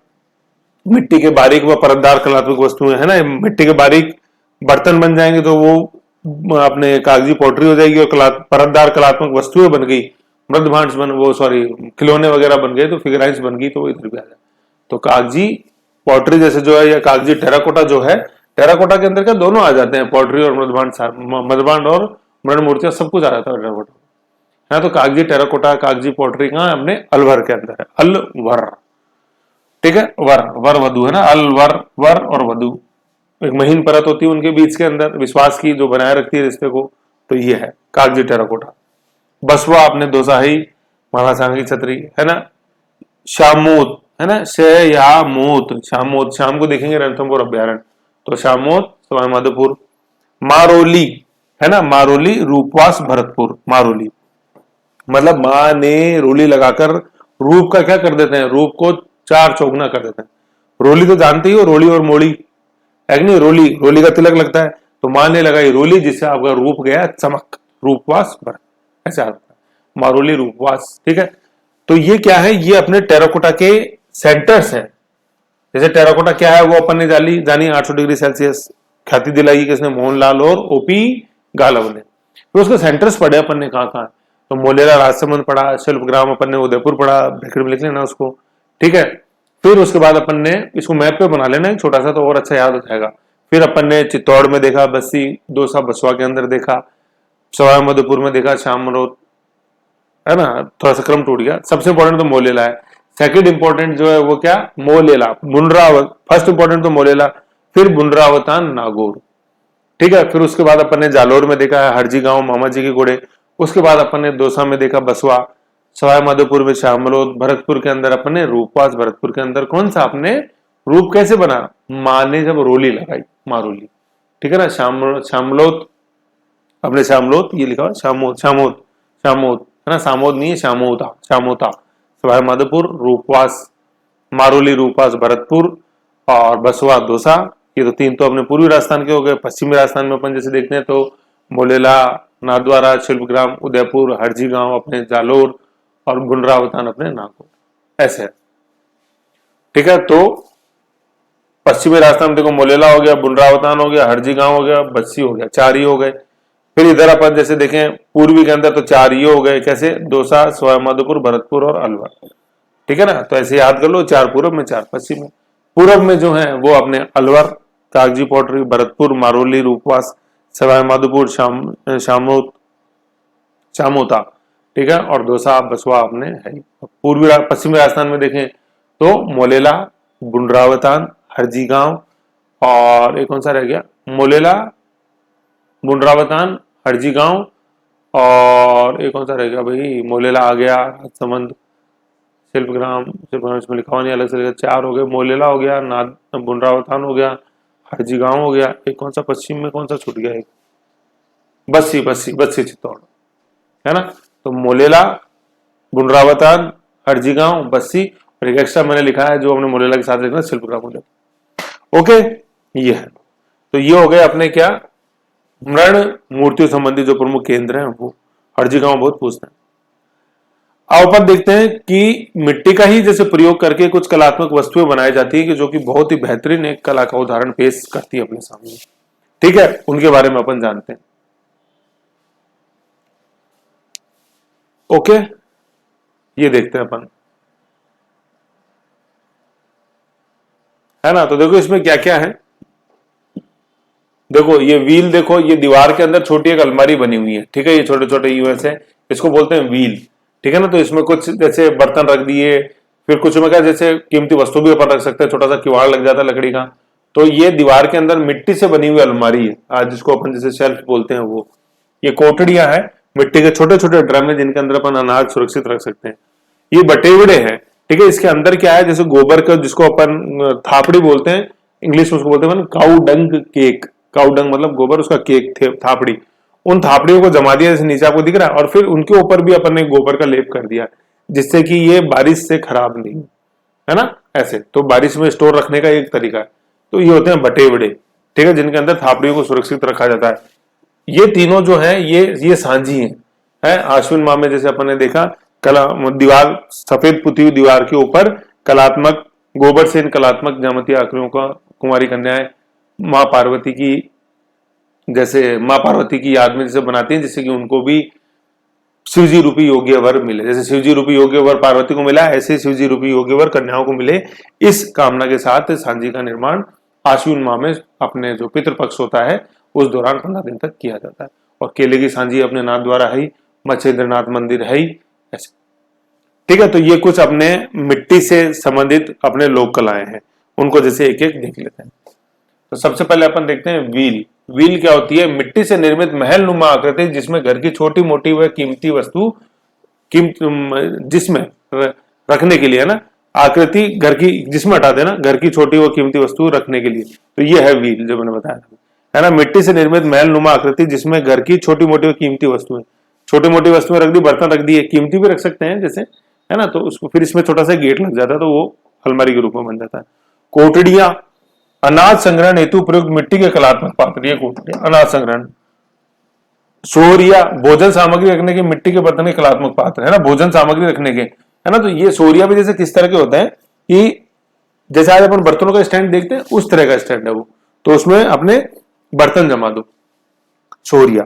मिट्टी के बारीक व परतदार कलात्मक वस्तुएं, है ना, मिट्टी के बारीक बर्तन बन जाएंगे तो वो अपने कागजी पोट्री हो जाएगी, और परतदार कलात्मक वस्तुएं बन गई, मृद भांड्स बन, वो सॉरी खिलौने वगैरह बन गए, तो फिगराइंस बन गई, तो वो इधर भी आ जाए। तो कागजी पोट्री जैसे जो है, या कागजी टेराकोटा जो है, टेराकोटा के अंदर क्या दोनों आ जाते हैं, पोट्री और मृदभांड और मृण मूर्तियां, सब कुछ आ जाता है टेराकोटा है। तो कागजी टेराकोटा कागजी पोट्री कहाँ है? अपने अलवर के अंदर है, अलवर। ठीक है, वर वर वधु है ना, अलवर, वर और वधु, एक महीन परत होती है उनके बीच के अंदर विश्वास की, जो बनाए रखती है रिश्ते को। तो ये है कागजी टेराकोटा। बसवा अपने दोसाही महासांगी छतरी, है ना। शामोद, है ना, शयामोत, शामोद, शाम को देखेंगे रणथंभौर अभ्यारण्य, तो शामोद सवाईमाधोपुर। मारोली, है ना, मारोली रूपवास भरतपुर, मारोली मतलब माँ ने रोली लगाकर रूप का क्या कर देते हैं, रूप को चार चौगुना कर देते हैं। रोली तो जानते ही हो, रोली और मोड़ी, है कि नहीं? रोली, रोली का तिलक लगता है, तो माँ ने लगाई रोली, जिससे आपका रूप गया चमक, रूपवास भरत, ऐसा आता है मारोली रूपवास। ठीक है, तो ये क्या है? ये अपने टेराकोटा के सेंटर्स है। जैसे टेराकोटा क्या है वो अपन ने जानी जानी 800 डिग्री सेल्सियस ख्याति दिलाई किसने? मोहनलाल और ओपी गालव ने। तो उसके सेंटर्स पढ़े अपन ने कहाँ कहाँ। तो मोलेरा राजसमंद पढ़ा, शिल्पग्राम अपन ने उदयपुर पढ़ा, ब्रैकेट में लिख लेना उसको। ठीक है, फिर उसके बाद अपन ने इसको मैप पे बना लेना एक छोटा सा, तो और अच्छा याद हो जाएगा। फिर अपन ने चित्तौड़ में देखा, बस्सी दौसा बसवा के अंदर देखा, सवाई माधोपुर में देखा, शामरोड, है ना, थोड़ा सा क्रम टूट गया। सबसे इंपॉर्टेंट तो मोलेला है, सेकंड इंपॉर्टेंट जो है वो क्या? मोलेला, बुनरावत, फर्स्ट इंपॉर्टेंट तो मोलेला, फिर बुनरावतान नागौर। ठीक है, फिर उसके बाद अपन ने जालोर में देखा है हरजी गांव मामा जी के घोड़े। उसके बाद अपन ने दौसा में देखा बसवा, सवाई माधोपुर में शामलोद, भरतपुर के अंदर अपन ने रूपवास, भरतपुर के अंदर कौन सा? अपने रूप कैसे बना? माँ ने जब रोली लगाई, मारोली। ठीक है ना, शामलोद, अपने शामलोद ये लिखा हुआ शामोद, शामोद, शामोद, है ना, सामोद नहीं है, शामोदा, शामोता, सवाई माधोपुर, रूपवास, मारोली, रूपवास, भरतपुर और बसवा दौसा। ये तो तीन तो अपने पूर्वी राजस्थान के हो गए। पश्चिमी राजस्थान में अपन जैसे देखते हैं तो मोलेला, नाथद्वारा, शिल्पग्राम, उदयपुर, हरजी गांव अपने जालोर और गुंडरावतान अपने नागौर, ऐसे है। ठीक है, तो पश्चिमी राजस्थान में देखो मोलेला हो गया, बुनरावतान हो गया, हरजी गांव हो गया, बस्सी हो गया, चार ही हो गए। फिर इधर अपन जैसे देखें पूर्वी के अंदर तो चार ही हो गए, कैसे? दौसा, सवाईमाधोपुर, भरतपुर और अलवर। ठीक है ना, तो ऐसे याद कर लो, चार पूरब में, चार पश्चिम में। पूरब में जो है वो अपने अलवर, कागजी पोट्री, भरतपुर, मारोली, रूपवास, सवाईमाधोपुर, शामोद, शामोता। ठीक है, और दौसा बसवा अपने है। पश्चिमी राजस्थान में देखें तो मोलेला, बुंडरावतान, हरजी गांव और एक कौन सा रह गया? मोलेला, बुंडरावतान, हरजी गांव और एक कौन सा रह गया भाई? मोलेला आ गया, राजसमंद, शिल्पग्राम, शिल्पग्राम इसमें लिखा हुआ नहीं, अलग से चार हो गए। मोलेला हो गया, बुनरावतान हो गया, हरजी गांव हो गया, एक कौन सा पश्चिम में कौन सा छूट गया? एक बस्सी, बस्सी, बस्सी चित्तौड़, है ना। तो मोलेला, बुनरावतान, हरजी गांव, बस्सी और एक एक्स्ट्रा मैंने लिखा है जो हमने मोलेला के साथ लिखना, शिल्पग्राम हो जाए। ओके, ये है। तो ये हो गए अपने क्या? मृण मूर्तियों संबंधी जो प्रमुख केंद्र हैं वो। हरजी गांव बहुत पूछते हैं। अब अपन देखते हैं कि मिट्टी का ही जैसे प्रयोग करके कुछ कलात्मक वस्तुएं बनाई जाती है कि जो कि बहुत ही बेहतरीन एक कला का उदाहरण पेश करती है अपने सामने। ठीक है, उनके बारे में अपन जानते हैं। ओके, ये देखते हैं अपन, है ना। तो देखो इसमें क्या क्या है। देखो ये व्हील, देखो ये दीवार के अंदर छोटी एक अलमारी बनी हुई है, ठीक है, ये छोटे छोटे यूएस है, इसको बोलते हैं व्हील, ठीक है ना। तो इसमें कुछ जैसे बर्तन रख दिए, फिर कुछ में क्या जैसे कीमती वस्तु भी अपन रख सकते हैं, छोटा सा किवाड़ लग जाता है लकड़ी का। तो ये दीवार के अंदर मिट्टी से बनी हुई अलमारी है, आज जिसको अपन जैसे शेल्फ बोलते हैं वो। ये कोटड़ियां है, मिट्टी के छोटे छोटे ड्रम है जिनके अंदर अपन अनाज सुरक्षित रख सकते हैं। ये बटेवड़े हैं, ठीक है। इसके अंदर क्या है, जैसे गोबर का जिसको अपन थापड़ी बोलते हैं, इंग्लिश में उसको बोलते हैं cow dung cake. Cow dung मतलब गोबर, उसका केक थे थापड़ी। उन थापड़ियों को जमा दिया जैसे नीचे आपको दिख रहा है, और फिर उनके ऊपर भी अपन ने गोबर का लेप कर दिया जिससे कि ये बारिश से खराब नहीं, है ना। ऐसे तो बारिश में स्टोर रखने का एक तरीका है। तो ये होते हैं बटेवड़े, ठीक है, जिनके अंदर थापड़ियों को सुरक्षित रखा जाता है। ये तीनों जो है ये सांझी है आश्विन माह में जैसे अपन ने देखा, कला दीवार सफेद पुती हुई दीवार के ऊपर कलात्मक गोबर से इन कलात्मक ज्यामितीय आकृतियों का कुमारी कन्याएं माँ पार्वती की, जैसे माँ पार्वती की याद में जैसे बनाती हैं, जिससे कि उनको भी शिवजी रूपी योग्य वर मिले। जैसे शिवजी रूपी योग्य वर पार्वती को मिला, ऐसे शिवजी रूपी योग्य वर कन्याओं को मिले। इस कामना के साथ सांझी का निर्माण आश्विन माह में अपने जो पितृपक्ष होता है उस दौरान 15 दिन तक किया जाता है। और केले की सांझी अपने नाथ द्वारा है, मच्छेंद्रनाथ मंदिर है, ऐसे, ठीक है। तो ये कुछ अपने मिट्टी से संबंधित अपने लोक कलाएं हैं, उनको जैसे एक एक देख लेते हैं। तो सबसे पहले अपन देखते हैं व्हील। व्हील क्या होती है, मिट्टी से निर्मित महल नुमा आकृति जिसमें घर की छोटी मोटी व कीमती वस्तु जिसमें रखने के लिए, है ना, आकृति घर की जिसमें हटा देना, घर की छोटी व कीमती वस्तु रखने के लिए। तो ये है व्हील जो मैंने बताया, है ना। मिट्टी से निर्मित महल नुमा आकृति जिसमें घर की छोटी मोटी व कीमती वस्तुएं, छोटी मोटी वस्तुएं रख दी, बर्तन रख दिए, कीमती भी रख सकते हैं जैसे, है ना। तो उसको फिर इसमें छोटा सा गेट लग जाता है तो वो अलमारी के रूप में बन जाता है। कोटड़ियां, अनाज संग्रहण हेतु प्रयुक्त मिट्टी के कलात्मक पात्र, ये कोटड़ियां अनाज संग्रहण। सोरिया, भोजन सामग्री रखने के मिट्टी के बर्तन के कलात्मक पात्र, है ना, भोजन सामग्री रखने के, है ना। तो ये सोरिया भी जैसे किस तरह के होते हैं कि जैसे आज अपन बर्तनों का स्टैंड देखते हैं उस तरह का स्टैंड है वो, तो उसमें अपने बर्तन जमा दो, सोरिया।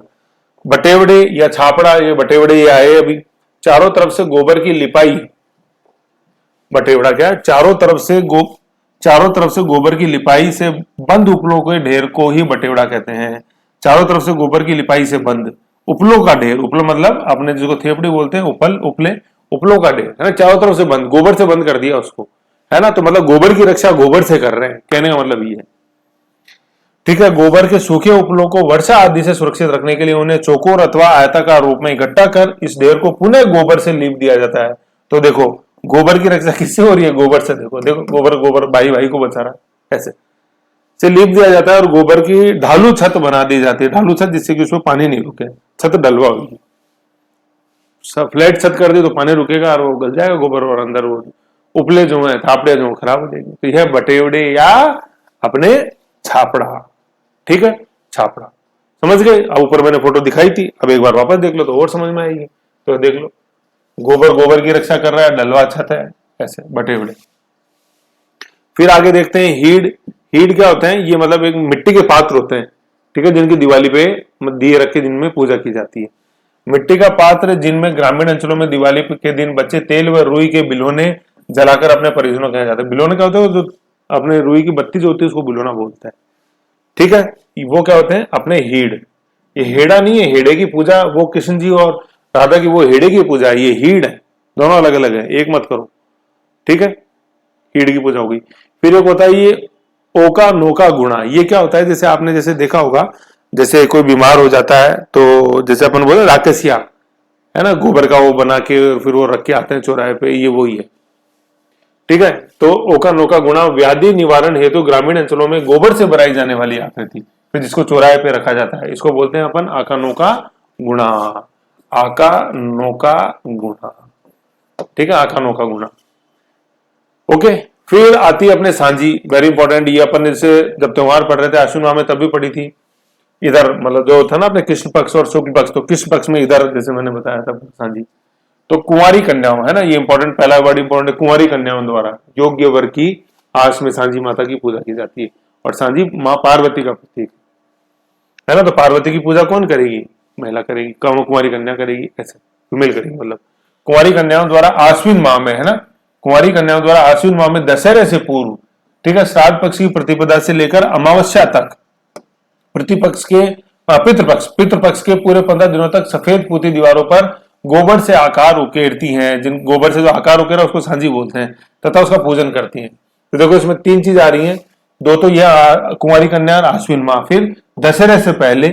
बटेवड़े या छापड़ा, ये बटेवड़े ये आए अभी। चारों तरफ से गोबर की लिपाई, बटेवड़ा क्या है, चारों तरफ से गोबर की लिपाई से बंद उपलों के ढेर को ही बटेवड़ा कहते हैं। चारों तरफ से गोबर की लिपाई से बंद उपलों का ढेर, उपल मतलब अपने जिसको थेपड़ी बोलते हैं, उपल उपले, उपलों का ढेर, है ना। चारों तरफ से बंद, गोबर से बंद कर दिया उसको, है ना। तो मतलब गोबर की रक्षा गोबर से कर रहे हैं, कहने का मतलब ये है, ठीक है। गोबर के सूखे उपलों को वर्षा आदि से सुरक्षित रखने के लिए उन्हें चौकोर अथवा आयताकार रूप में इकट्ठा कर इस ढेर को पुनः गोबर से लीप दिया जाता है। तो देखो गोबर की रक्षा किससे हो रही है, गोबर से। देखो देखो गोबर भाई भाई को बचा रहा है, ऐसे से लीप दिया जाता है। और गोबर की ढालू छत बना दी जाती है, ढालू छत जिससे कि उसमें पानी नहीं रुके, छत डलवा होगी। फ्लैट छत कर दी तो पानी रुकेगा और वो गल जाएगा गोबर, और अंदर वो उपले जो है, थापड़े जो खराब हो जाएंगे। तो यह बटेवड़े या अपने छापड़ा, ठीक है, छापड़ा, समझ गए। अब ऊपर मैंने फोटो दिखाई थी, अब एक बार वापस देख लो तो और समझ में आएगी। तो देख लो, गोबर की रक्षा कर रहा है, डलवा छत है, ऐसे बटेवड़े। फिर आगे देखते हैं हीड। हीड क्या होते हैं, ये मतलब एक मिट्टी के पात्र होते हैं, ठीक है, जिनकी दिवाली पे दिए रख के जिनमें पूजा की जाती है। मिट्टी का पात्र जिनमें ग्रामीण अंचलों में दिवाली के दिन बच्चे तेल व रुई के बिलोने जलाकर अपने परिजनों को जाते हैं। बिलोने क्या होते हैं, जो अपने रुई की बत्ती जो होती है उसको बिलोना बोलते हैं, ठीक है। वो क्या होते हैं, अपने हीड। ये हेड़ा नहीं है, हेड़े की पूजा वो कृष्ण जी और राधा की वो हेड़े की पूजा है, ये हीड है, दोनों अलग अलग है, एक मत करो, ठीक है। हीड की पूजा होगी। फिर एक होता है ये ओका नोका गुणा। ये क्या होता है, जैसे आपने जैसे देखा होगा, जैसे कोई बीमार हो जाता है तो जैसे अपन बोले राकेसिया, है ना, गोबर का वो बना के फिर वो रख के आते हैं चौराहे पे, ये वही है, ठीक है। तो ओका नोका गुणा व्याधि निवारण हेतु ग्रामीण अंचलों में गोबर से बनाई जाने वाली आकृति, फिर जिसको चौराहे पे रखा जाता है, इसको बोलते हैं अपन आका नोका गुणा। आका नोका गुणा, ठीक है, आका नोका गुणा, ओके। फिर आती है अपने सांझी, वेरी इंपॉर्टेंट। ये अपन जैसे जब त्योहार पढ़ रहे थे आश्विन माह में तब भी पढ़ी थी। इधर मतलब जो था ना अपने कृष्ण पक्ष और शुक्ल पक्ष, तो कृष्ण पक्ष में इधर जैसे मैंने बताया था सांझी, तो कुंवारी कन्याओं, है ना, ये इंपॉर्टेंट, पहला वर्ड इंपॉर्टेंट है, कुंवारी कन्याओं द्वारा योग्य वर की आस में सांझी माता की पूजा की जाती है। और सांझी माँ पार्वती का प्रतीक है ना। तो पार्वती की पूजा कौन करेगी, महिला करेगी, कुंवारी कन्या करेगी, ऐसे फीमेल करेगी। मतलब कुंवारी कन्याओं द्वारा आश्विन माह में, है ना, कुंवारी कन्याओं द्वारा आश्विन माह में दशहरे से पूर्व, ठीक है, श्राद्ध पक्ष की प्रतिपदा से लेकर अमावस्या तक प्रतिपक्ष के पितृपक्ष के पूरे 15 दिनों तक सफेद पुती दीवारों पर गोबर से आकार उकेरती हैं। जिन गोबर से जो आकार उकेरा उसको सांझी बोलते हैं, तथा उसका पूजन करती हैं। तो देखो इसमें 3 चीज आ रही हैं, दो तो यह कुंवारी कन्या और आश्विन माह, फिर दशहरे से पहले,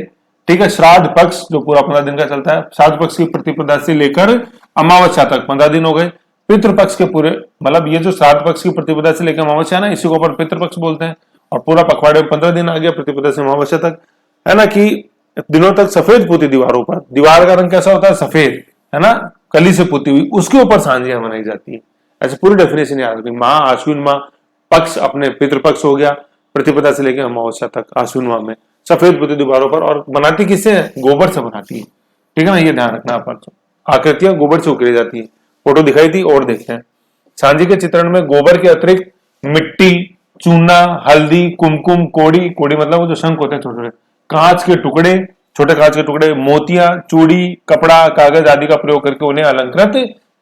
ठीक है, श्राद्ध पक्ष जो पूरा 15 दिन का चलता है, श्राद्ध पक्ष की प्रतिपदा से लेकर अमावस्या तक 15 दिन हो गए। पितृपक्ष के पूरे, मतलब ये जो श्राद्ध पक्ष की प्रतिपदा से लेकर अमावस्या ना, इसी को अपन पितृपक्ष बोलते हैं। और पूरा पखवाड़े में 15 दिन आ गया प्रतिपदा से अमावस्या तक, है ना, कि दिनों तक सफेद पुती दीवारों पर, दीवार का रंग कैसा होता है, सफेद, है ना, कली से पुती हुई, उसके ऊपर सांझियां बनाई जाती है। ऐसे पूरी डेफिनेशन याद रखनी। माह, आश्विन माह, पक्ष अपने पितृपक्ष हो गया, प्रतिपदा से लेकर अमावस्या तक आश्विन माह में सफेद पुती दीवारों पर, और बनाती किससे है, गोबर से बनाती है, ठीक है ना, ये ध्यान रखना। अपन आकृतियां गोबर से उकेरी जाती है। फोटो दिखाई थी और देखते हैं। सांझी के चित्रण में गोबर के अतिरिक्त मिट्टी, चूना, हल्दी, कुमकुम, कोड़ी, कोड़ी मतलब वो जो शंख होते हैं छोटे छोटे, कांच के टुकड़े, छोटे कांच के टुकड़े, मोतियां, चूड़ी, कपड़ा, कागज आदि का प्रयोग करके उन्हें अलंकृत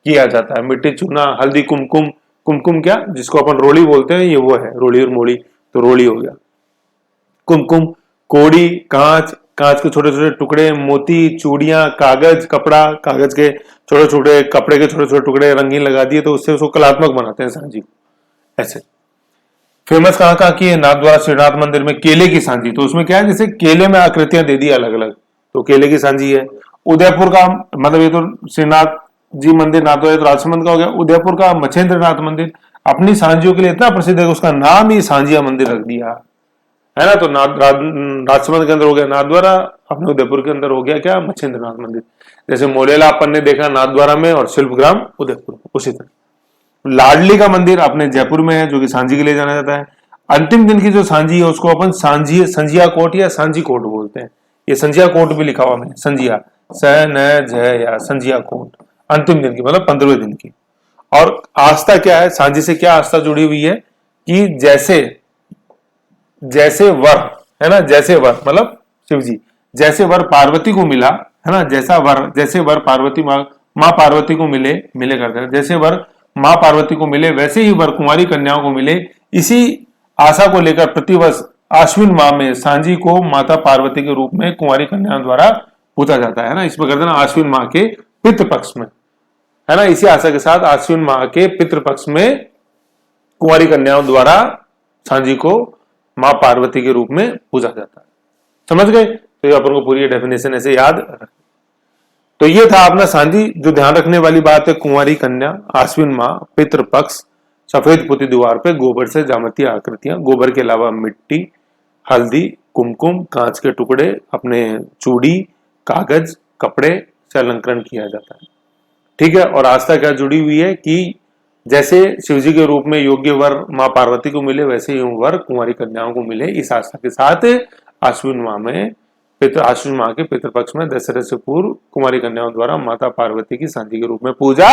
किया जाता है। मिट्टी, चूना, हल्दी, कुमकुम, कुमकुम क्या, जिसको अपन रोली बोलते हैं, ये वो है, रोली और मोड़ी, तो रोली हो गया। कुमकुम, कोड़ी, कांच, कांच के छोटे छोटे टुकड़े, मोती, चूड़ियां, कागज, कपड़ा, कागज के छोटे छोटे, कपड़े के छोटे छोटे टुकड़े रंगीन लगा दिए तो उससे उसको कलात्मक बनाते हैं सांझी को। ऐसे फेमस कहाँ की है, नाथद्वारा श्रीनाथ मंदिर में केले की सांझी। तो उसमें क्या है, जैसे केले में आकृतियां दे दी अलग अलग, तो केले की सांझी है। उदयपुर का, मतलब ये तो श्रीनाथ जी मंदिर नाथद्वारा तो राजसमंद का हो गया। उदयपुर का मछेंद्रनाथ मंदिर अपनी सांझियों के लिए इतना प्रसिद्ध है कि उसका नाम ही सांझिया मंदिर रख दिया, है ना। तो राजसमंद के अंदर हो गया नाथद्वारा, अपने उदयपुर के अंदर हो गया क्या, मछेंद्रनाथ मंदिर। जैसे मोलेला अपन ने देखा नाथद्वारा में और शिल्पग्राम उदयपुर, उसी तरह लाडली का मंदिर अपने जयपुर में है, जो कि सांझी के लिए जाना जाता है। अंतिम दिन की जो सांझी है उसको अपन संजिया कोट या सांझी कोट बोलते हैं। ये संजिया कोट भी लिखा हुआ मैंने, संजिया, स न ज या संजिया कोट, अंतिम दिन की मतलब 15वें दिन की। और आस्था क्या है, सांझी से क्या आस्था जुड़ी हुई है कि जैसे जैसे वर, है ना, जैसे वर मतलब शिव जी, जैसे वर पार्वती को मिला, है ना, जैसे वर पार्वती माँ पार्वती को मिले करते हैं, जैसे वर माँ पार्वती को मिले वैसे ही वर कुंवारी कन्याओं को मिले। इसी आशा को लेकर प्रतिवर्ष आश्विन माह में सांझी को माता पार्वती के रूप में कुंवारी कन्याओं द्वारा पूजा जाता है ना। इसमें करते हैं आश्विन माह के पितृपक्ष में, है ना, इसी आशा के साथ आश्विन माह के पितृपक्ष में कुंवारी कन्याओं द्वारा सांझी को माँ पार्वती के रूप में पूजा जाता है। समझ गए? तो ये अपन को पूरी डेफिनेशन ऐसे याद रखें। तो ये था अपना सांझी। जो ध्यान रखने वाली बात है, कुंवारी कन्या, आश्विन माह, पितृपक्ष, सफेद पुती दीवार पे गोबर से जामतीय आकृतियां, गोबर के अलावा मिट्टी, हल्दी, कुमकुम, कांच के टुकड़े, अपने चूड़ी, कागज, कपड़े से अलंकरण किया जाता है, ठीक है। और आस्था क्या जुड़ी हुई है कि जैसे शिवजी के रूप में योग्य वर माँ पार्वती को मिले वैसे ही वर कुंवारी कन्याओं को मिले। इस आस्था के साथ आश्विन माह के पितृपक्ष में दशहरे से पूर्व कुंवारी कन्याओं द्वारा माता पार्वती की सांझी के रूप में पूजा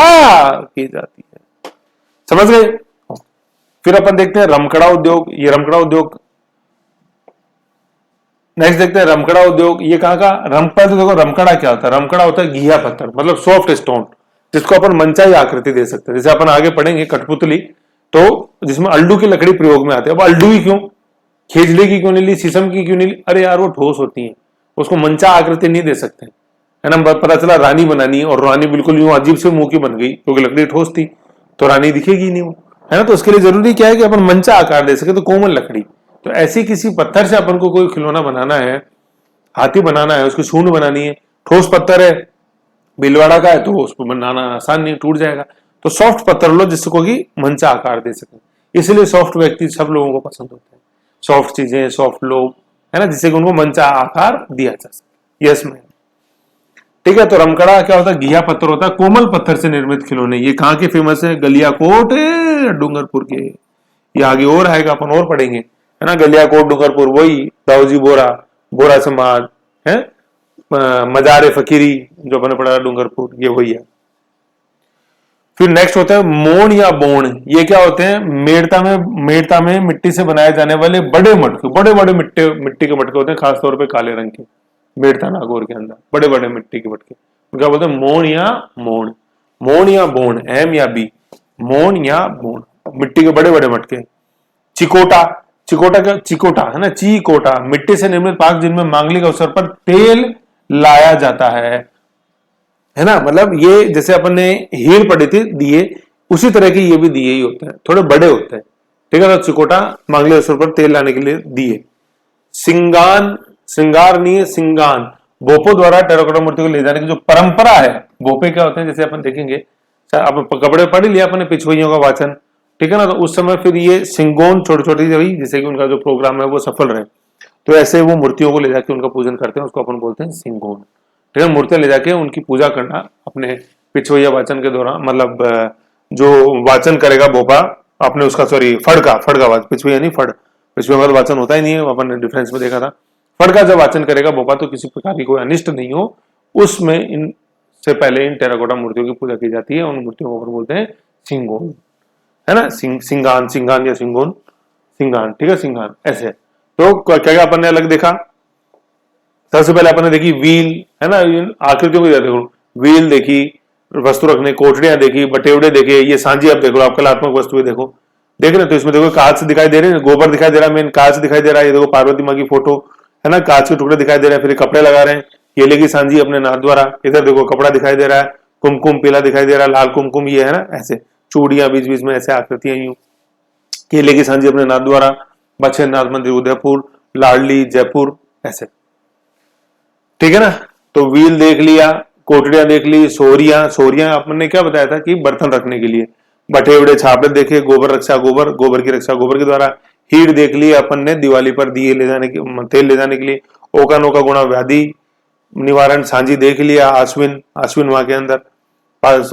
की जाती है। समझ गए? फिर अपन देखते हैं रमकड़ा उद्योग। ये रमकड़ा उद्योग नेक्स्ट देखते हैं। रमकड़ा उद्योग ये कहाँ का, रमकड़ा, तो देखो रमकड़ा क्या होता है, रमकड़ा होता है घिया पत्थर, मतलब सॉफ्ट स्टोन, जिसको अपन मनचाही आकृति दे सकते हैं। जैसे अपन आगे पढ़ेंगे कठपुतली, तो जिसमें अल्डू की लकड़ी प्रयोग में आती है। अब अल्डू ही क्यों, खेजड़े की क्यों नहीं ली, शीशम की क्यों नहीं ली? अरे यार वो ठोस होती है, उसको मंचा आकृति नहीं दे सकते, है ना। पता चला रानी बनानी है और रानी बिल्कुल यूं अजीब से मुंह की बन गई क्योंकि लकड़ी ठोस थी, तो रानी दिखेगी नहीं वो, है ना। तो उसके लिए जरूरी क्या है कि अपन मंचा आकार दे सके, तो कोमल लकड़ी। तो ऐसी किसी पत्थर से अपन को कोई खिलौना बनाना है, हाथी बनाना है, उसकी सूंड बनानी है, ठोस पत्थर है, बिलवाड़ा का है, तो उसको बनाना आसान नहीं, टूट जाएगा। तो सॉफ्ट पत्थर लो जिसको कि मंचा आकार दे सके। इसलिए सॉफ्ट व्यक्ति सब लोगों को पसंद होते हैं, सॉफ्ट चीजें, सॉफ्ट लोग, है ना, जिससे कि उनको मंचा आकार दिया जा सके। यस मैम, ठीक है। तो रमकड़ा क्या होता है, घिया पत्थर होता है, कोमल पत्थर से निर्मित खिलौने। ये कहाँ के फेमस है, गलियाकोट डूंगरपुर के। ये आगे और आएगा, अपन और पढ़ेंगे, है ना। गलियाकोट डूंगरपुर, वही दाऊजी बोरा, बोरा समाज है, मजारे फकीरी जो अपने पढ़ा डूंगरपुर, ये वही है। फिर नेक्स्ट होता है मोण या बोण। ये क्या होते हैं, मेड़ता में मिट्टी से बनाए जाने वाले बड़े मटके, बड़े मिट्टी के मटके होते हैं, खासतौर पे काले रंग के। मेड़ता नागौर के अंदर बड़े बड़े मिट्टी के मटके, क्या बोलते हैं, मोण या मोण, मोण या बोण, एम या बी, मोण या बोण, मिट्टी के बड़े बड़े मटके। चिकोटा, चिकोटा का चिकोटा है ना, चीकोटा, मिट्टी से निर्मित पाक जिनमें मांगलिक अवसर पर तेल लाया जाता है ना। मतलब ये जैसे अपन ने हीर पढ़ी थी दिए, उसी तरह के ये भी दिए ही होते हैं, थोड़े बड़े होते हैं, ठीक है। तो चिकोटा मांगलिक अवसर पर तेल लाने के लिए दिए। सिंगान, श्रृंगार नहीं है, सिंगान, भोपो द्वारा टेराकोटा मूर्ति को ले जाने की जो परंपरा है। भोपे क्या होते हैं, जैसे अपन देखेंगे, आप कपड़े पढ़ लिया अपने पिछुइयों का वाचन, ठीक है ना। तो उस समय फिर ये सिंगोन छोटी छोटी हुई, जिससे कि उनका जो प्रोग्राम है वो सफल रहे, तो ऐसे वो मूर्तियों को ले जाके उनका पूजन करते हैं, उसको अपन बोलते हैं सिंगोन, ठीक है। मूर्तियां ले जाके उनकी पूजा करना अपने पिछुइया वाचन के दौरान, मतलब जो वाचन करेगा भोपा अपने उसका, सॉरी फड़ का वाचन, पिछुइया नहीं फड़, पिछुइया का वाचन होता ही नहीं है, अपन ने डिफरेंस में देखा था। फड़ का जब वाचन करेगा भोपा तो किसी प्रकार की कोई अनिष्ट नहीं हो, उसमें इन से पहले इन टेराकोटा मूर्तियों की पूजा की जाती है, उन मूर्तियों को बोलते हैं सिंगोन, है ना। सिंगान, सिंगान या सिंगोन, सिंगान, ठीक है, सिंगान ऐसे। तो क्या क्या अपन ने अलग देखा, सबसे पहले अपन ने देखी व्हील, है ना, आकृतियों को देखो, व्हील देखी, वस्तु रखने कोठड़ियां देखी, बटेवड़े देखे, ये सांझी आप देखो, आप कलात्मक वस्तुएं देखो, देख रहे। तो इसमें देखो कांच दिखाई दे रहे हैं, गोबर दिखाई दे रहा है, मेन कांच दिखाई दे रहा है, ये देखो पार्वती माँ की फोटो, है ना, कांच के टुकड़े दिखाई दे रहे हैं, फिर कपड़े लगा रहे हैं, केले की सांझी अपने नाथ द्वारा, इधर देखो कपड़ा दिखाई दे रहा है, कुमकुम पीला दिखाई दे रहा है, लाल कुमकुम ये है ना, ऐसे चूड़ियां बीच बीच में ऐसे आकृतियां यूं, केले की सांझी अपने नाथ द्वारा, बछेर नाथ मंदिर उदयपुर, लाडली जयपुर, ऐसे, ठीक है ना। तो व्हील देख लिया, कोटड़ियां देख ली, सोरियां, सोरियां अपन ने क्या बताया था कि बर्तन रखने के लिए, बटेवड़े छापड़े देखे, गोबर रक्षा, गोबर की रक्षा गोबर के द्वारा, हीर देख ली अपन ने दिवाली पर दिए ले जाने के, तेल ले जाने के लिए, ओका नोका गुणा व्याधि निवारण, सांझी देख लिया, आश्विन, आश्विन माह के अंदर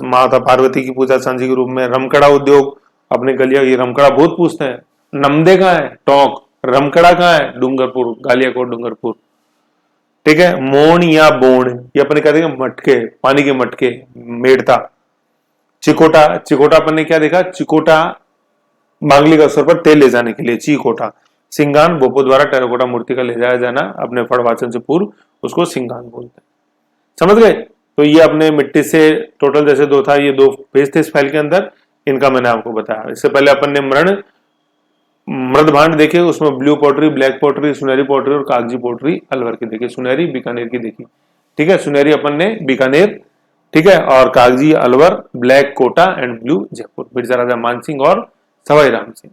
माता पार्वती की पूजा सांझी के रूप में, रमकड़ा उद्योग अपने गलिया, ये रमकड़ा बहुत पूछते हैं, नमदे कहाँ है, टोंक, रमकड़ा कहाँ है, डूंगरपुर, गालियाकोट डूंगरपुर, ठीक है। मोण या बोण, ये अपने कहते हैं मटके, पानी के मटके, मेड़ता। चिकोटा, चिकोटा अपन ने क्या देखा, चिकोटा मांगलिक अवसर पर तेल ले जाने के लिए, चिकोटा। सिंगान, भोपो द्वारा टेराकोटा मूर्ति का ले जाया जाना अपने फड़ वाचन से पूर्व, उसको सिंगान बोलते हैं, समझ गए। तो ये अपने मिट्टी से टोटल जैसे दो था, ये दो पेज थे इस फाइल के अंदर, इनका मैंने आपको बताया। इससे पहले अपन ने मृद भांड देखे, उसमें ब्लू पोटरी, ब्लैक पोटरी, सुनहरी पोटरी और कागजी पोटरी अलवर की देखी, सुनहरी बीकानेर की देखी, ठीक है। सुनहरी अपन ने बीकानेर, ठीक है, और कागजी Alwar, black Kota and blue Jaipur, बिरजा राजा मानसिंह और सवाई राम सिंह,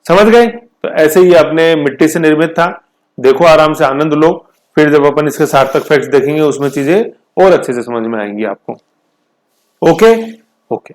समझ गए। तो ऐसे ही अपने मिट्टी से निर्मित था, देखो आराम से आनंद लो, फिर जब अपन इसके सार्थक फैक्ट्स देखेंगे उसमें चीजें और अच्छे से समझ में आएंगी आपको। Okay okay.